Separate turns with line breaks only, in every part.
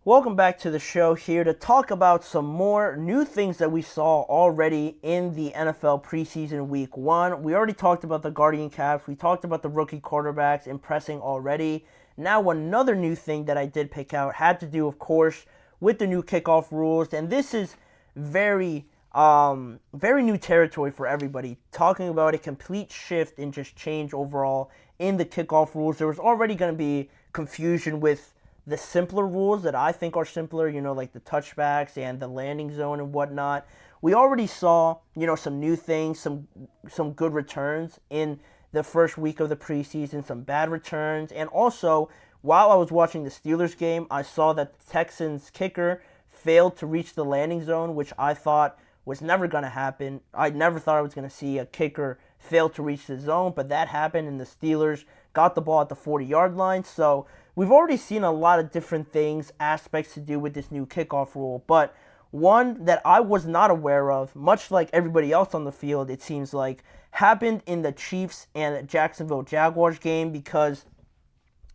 Welcome back to the show, here to talk about some more new things that we saw already in the NFL preseason week 1. We already talked about the Guardian Caps. We talked about the rookie quarterbacks impressing already. Now another new thing that I did pick out had to do, of course, with the new kickoff rules. And this is very very new territory for everybody. Talking about a complete shift and just change overall in the kickoff rules. There was already going to be confusion with the simpler rules that I think are simpler, like the touchbacks and the landing zone and whatnot. We already saw, some new things, some good returns in the first week of the preseason, some bad returns, and also while I was watching the Steelers game, I saw that the Texans kicker failed to reach the landing zone, which I thought was never going to happen. I never thought I was going to see a kicker fail to reach the zone, but that happened, and the Steelers got the ball at the 40-yard line. So we've already seen a lot of different things, aspects to do with this new kickoff rule, but one that I was not aware of, much like everybody else on the field, it seems like, happened in the Chiefs and Jacksonville Jaguars game. Because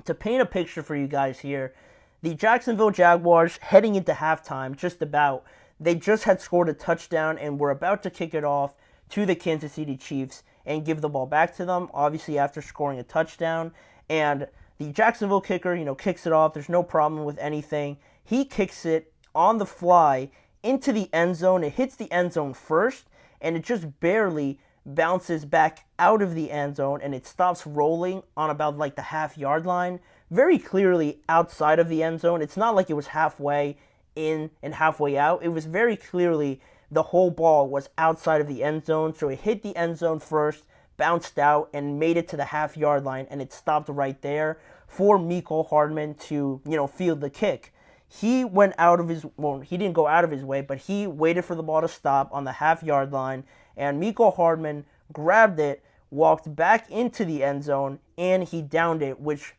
to paint a picture for you guys here, the Jacksonville Jaguars, heading into halftime, they just had scored a touchdown and were about to kick it off to the Kansas City Chiefs and give the ball back to them, obviously after scoring a touchdown. And the Jacksonville kicker, kicks it off. There's no problem with anything. He kicks it on the fly into the end zone. It hits the end zone first, and it just barely bounces back out of the end zone, and it stops rolling on about like the half-yard line, very clearly outside of the end zone. It's not like it was halfway in and halfway out. It was very clearly the whole ball was outside of the end zone, so it hit the end zone first, bounced out, and made it to the half-yard line, and it stopped right there for Mecole Hardman to, field the kick. He went out of his, he didn't go out of his way, but he waited for the ball to stop on the half-yard line, and Mecole Hardman grabbed it, walked back into the end zone, and he downed it, which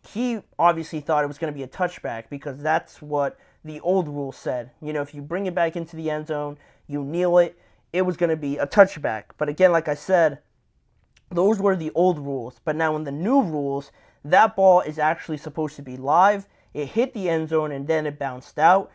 he obviously thought it was going to be a touchback, because that's what the old rule said. If you bring it back into the end zone, you kneel it, it was going to be a touchback. But again, like I said, those were the old rules. But now in the new rules, that ball is actually supposed to be live. It hit the end zone and then it bounced out.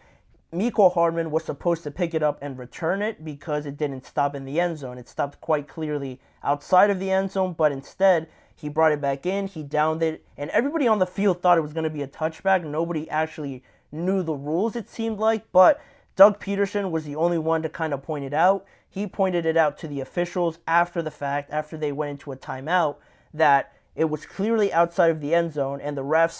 Mecole Hardman was supposed to pick it up and return it because it didn't stop in the end zone. It stopped quite clearly outside of the end zone, but instead he brought it back in, he downed it, and everybody on the field thought it was going to be a touchback. Nobody actually knew the rules, it seemed like, but Doug Peterson was the only one to kind of point it out. He pointed it out to the officials after the fact, after they went into a timeout, that it was clearly outside of the end zone, and the refs,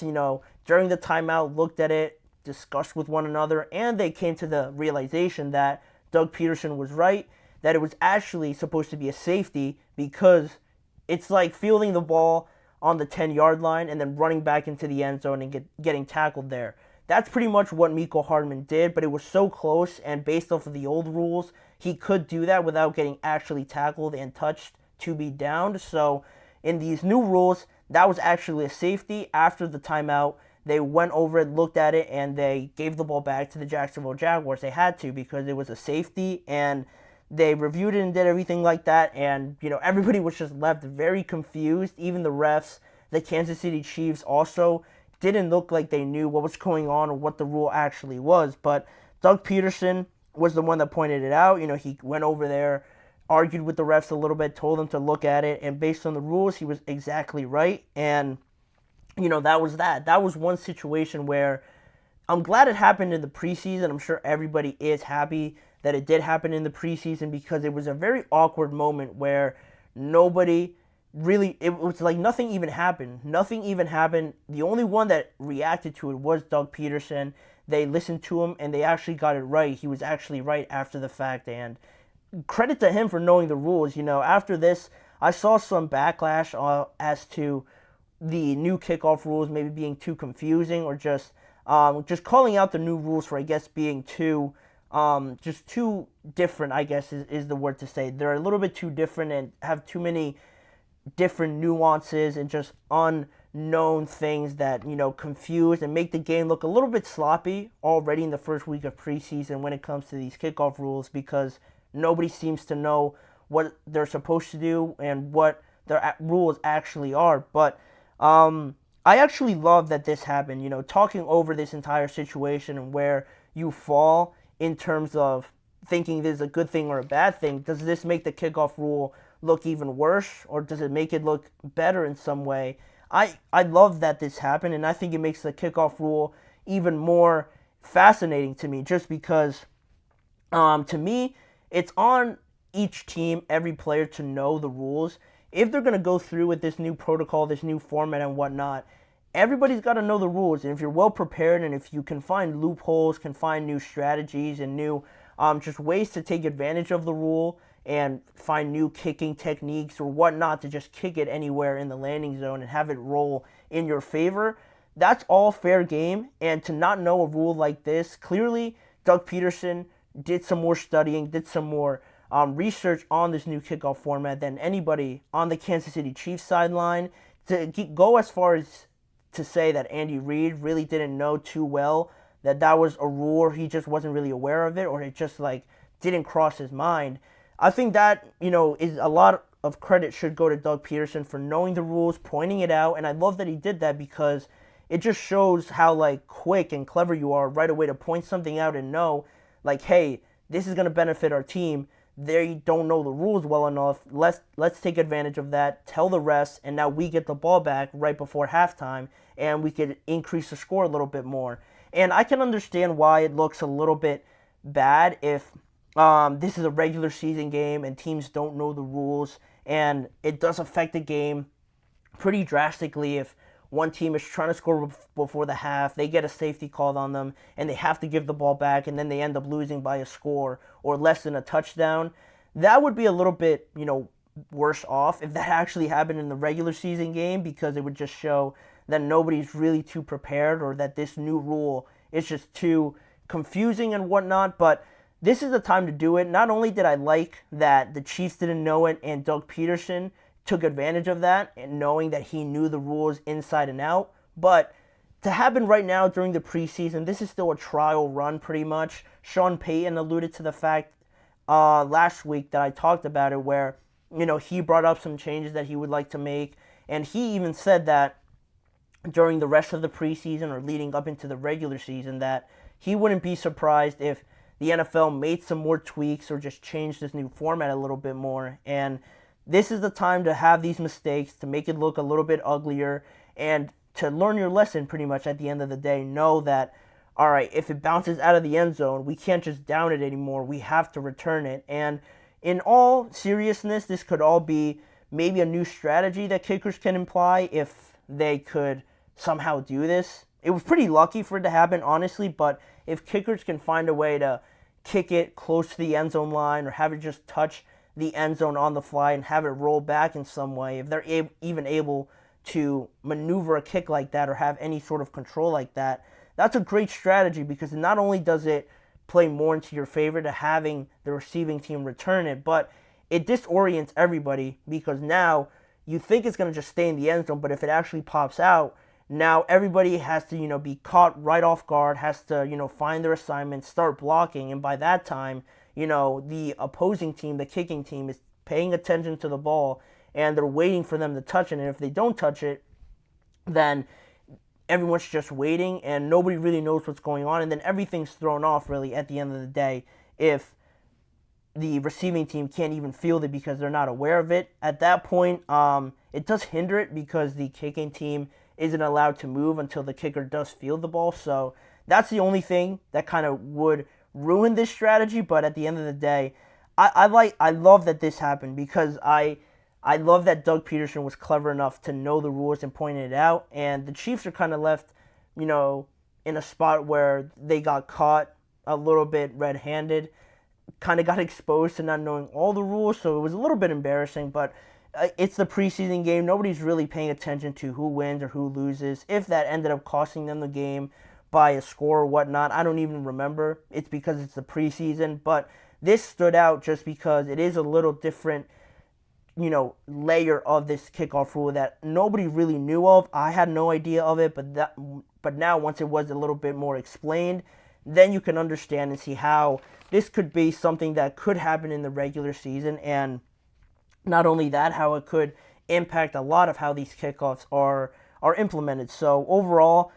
during the timeout looked at it, discussed with one another, and they came to the realization that Doug Peterson was right, that it was actually supposed to be a safety, because it's like fielding the ball on the 10-yard line and then running back into the end zone and getting tackled there. That's pretty much what Mecole Hardman did, but it was so close, and based off of the old rules, he could do that without getting actually tackled and touched to be downed. So in these new rules, that was actually a safety. After the timeout, they went over it, looked at it, and they gave the ball back to the Jacksonville Jaguars. They had to, because it was a safety, and they reviewed it and did everything like that, and everybody was just left very confused. Even the refs, the Kansas City Chiefs also didn't look like they knew what was going on or what the rule actually was. But Doug Peterson was the one that pointed it out. He went over there, argued with the refs a little bit, told them to look at it, and based on the rules, he was exactly right. And that was that. That was one situation where I'm glad it happened in the preseason. I'm sure everybody is happy that it did happen in the preseason, because it was a very awkward moment where nobody really, it was like nothing even happened. Nothing even happened. The only one that reacted to it was Doug Peterson. They listened to him, and they actually got it right. He was actually right after the fact, and credit to him for knowing the rules. After this, I saw some backlash as to the new kickoff rules maybe being too confusing, or just calling out the new rules for, I guess, being too different, I guess is the word to say. They're a little bit too different and have too many different nuances and just unknown things that, confuse and make the game look a little bit sloppy already in the first week of preseason when it comes to these kickoff rules, because nobody seems to know what they're supposed to do and what their rules actually are. But I actually love that this happened. Talking over this entire situation and where you fall in terms of thinking this is a good thing or a bad thing. Does this make the kickoff rule look even worse, or does it make it look better in some way? I love that this happened, and I think it makes the kickoff rule even more fascinating to me, just because to me, it's on each team, every player, to know the rules. If they're going to go through with this new protocol, this new format, and whatnot, everybody's got to know the rules. And if you're well prepared, and if you can find loopholes, can find new strategies and new just ways to take advantage of the rule and find new kicking techniques or whatnot to just kick it anywhere in the landing zone and have it roll in your favor, that's all fair game. And to not know a rule like this, clearly Doug Peterson did some more studying, did some more research on this new kickoff format than anybody on the Kansas City Chiefs sideline. To go as far as to say that Andy Reid really didn't know too well that was a rule, or he just wasn't really aware of it, or it just didn't cross his mind. I think that is a lot of credit should go to Doug Peterson for knowing the rules, pointing it out, and I love that he did that because it just shows how quick and clever you are right away to point something out and know hey, this is going to benefit our team. They don't know the rules well enough. Let's take advantage of that, tell the rest, and now we get the ball back right before halftime, and we could increase the score a little bit more. And I can understand why it looks a little bit bad if this is a regular season game and teams don't know the rules, and it does affect the game pretty drastically if one team is trying to score before the half, they get a safety called on them, and they have to give the ball back, and then they end up losing by a score or less than a touchdown. That would be a little bit, worse off if that actually happened in the regular season game, because it would just show that nobody's really too prepared, or that this new rule is just too confusing and whatnot. But this is the time to do it. Not only did I like that the Chiefs didn't know it and Doug Peterson took advantage of that and knowing that he knew the rules inside and out, but to happen right now during the preseason, this is still a trial run pretty much. Sean Payton alluded to the fact last week that I talked about it, where he brought up some changes that he would like to make, and he even said that during the rest of the preseason or leading up into the regular season that he wouldn't be surprised if the NFL made some more tweaks or just changed this new format a little bit more. And this is the time to have these mistakes, to make it look a little bit uglier, and to learn your lesson pretty much at the end of the day. Know that, all right, if it bounces out of the end zone, we can't just down it anymore. We have to return it. And in all seriousness, this could all be maybe a new strategy that kickers can imply if they could somehow do this. It was pretty lucky for it to happen, honestly, but if kickers can find a way to kick it close to the end zone line or have it just touch the end zone on the fly and have it roll back in some way, if they're even able to maneuver a kick like that or have any sort of control like that, that's a great strategy, because not only does it play more into your favor to having the receiving team return it, but it disorients everybody, because now you think it's going to just stay in the end zone, but if it actually pops out, now everybody has to, be caught right off guard, has to, find their assignment, start blocking, and by that time, the opposing team, the kicking team, is paying attention to the ball, and they're waiting for them to touch it. And if they don't touch it, then everyone's just waiting, and nobody really knows what's going on. And then everything's thrown off, really, at the end of the day, if the receiving team can't even field it because they're not aware of it. At that point, it does hinder it, because the kicking team isn't allowed to move until the kicker does field the ball. So that's the only thing that kind of would ruin this strategy. But at the end of the day, I love that this happened, because I love that Doug Peterson was clever enough to know the rules and pointed it out. And the Chiefs are kind of left, in a spot where they got caught a little bit red-handed, kind of got exposed to not knowing all the rules. So it was a little bit embarrassing, but it's the preseason game. Nobody's really paying attention to who wins or who loses. If that ended up costing them the game by a score or whatnot, I don't even remember. It's because it's the preseason. But this stood out just because it is a little different, layer of this kickoff rule that nobody really knew of. I had no idea of it, but now once it was a little bit more explained, then you can understand and see how this could be something that could happen in the regular season. And not only that, how it could impact a lot of how these kickoffs are are implemented. So overall,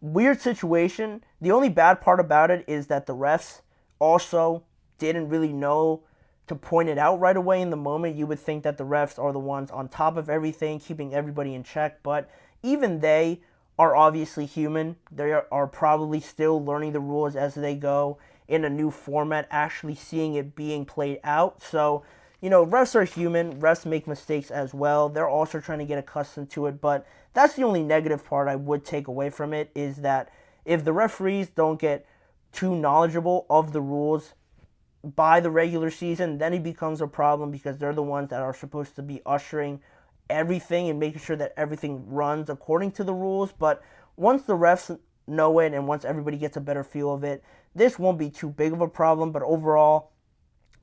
weird situation. The only bad part about it is that the refs also didn't really know to point it out right away in the moment. You would think that the refs are the ones on top of everything, keeping everybody in check, but even they are obviously human. They are probably still learning the rules as they go in a new format, actually seeing it being played out. So, refs are human. Refs make mistakes as well. They're also trying to get accustomed to it, but that's the only negative part I would take away from it, is that if the referees don't get too knowledgeable of the rules by the regular season, then it becomes a problem, because they're the ones that are supposed to be ushering everything and making sure that everything runs according to the rules. But once the refs know it and once everybody gets a better feel of it, this won't be too big of a problem. But overall,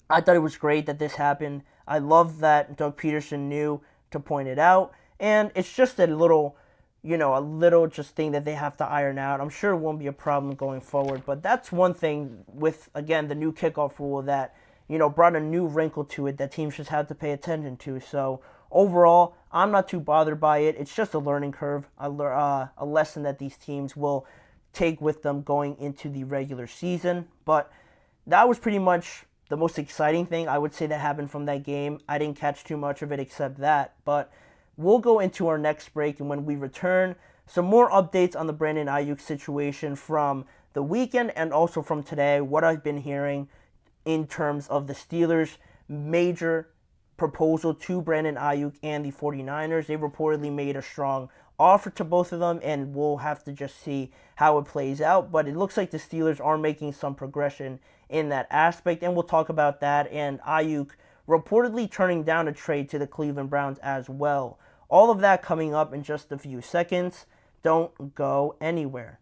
I thought it was great that this happened. I love that Doug Peterson knew to point it out. And it's just a little just thing that they have to iron out. I'm sure it won't be a problem going forward. But that's one thing with, again, the new kickoff rule that, brought a new wrinkle to it that teams just have to pay attention to. So overall, I'm not too bothered by it. It's just a learning curve, a lesson that these teams will take with them going into the regular season. But that was pretty much the most exciting thing I would say that happened from that game. I didn't catch too much of it except that. But we'll go into our next break, and when we return, some more updates on the Brandon Ayuk situation from the weekend and also from today, what I've been hearing in terms of the Steelers' major proposal to Brandon Ayuk and the 49ers. They reportedly made a strong offer to both of them, and we'll have to just see how it plays out. But it looks like the Steelers are making some progression in that aspect, and we'll talk about that, and Ayuk reportedly turning down a trade to the Cleveland Browns as well. All of that coming up in just a few seconds. Don't go anywhere.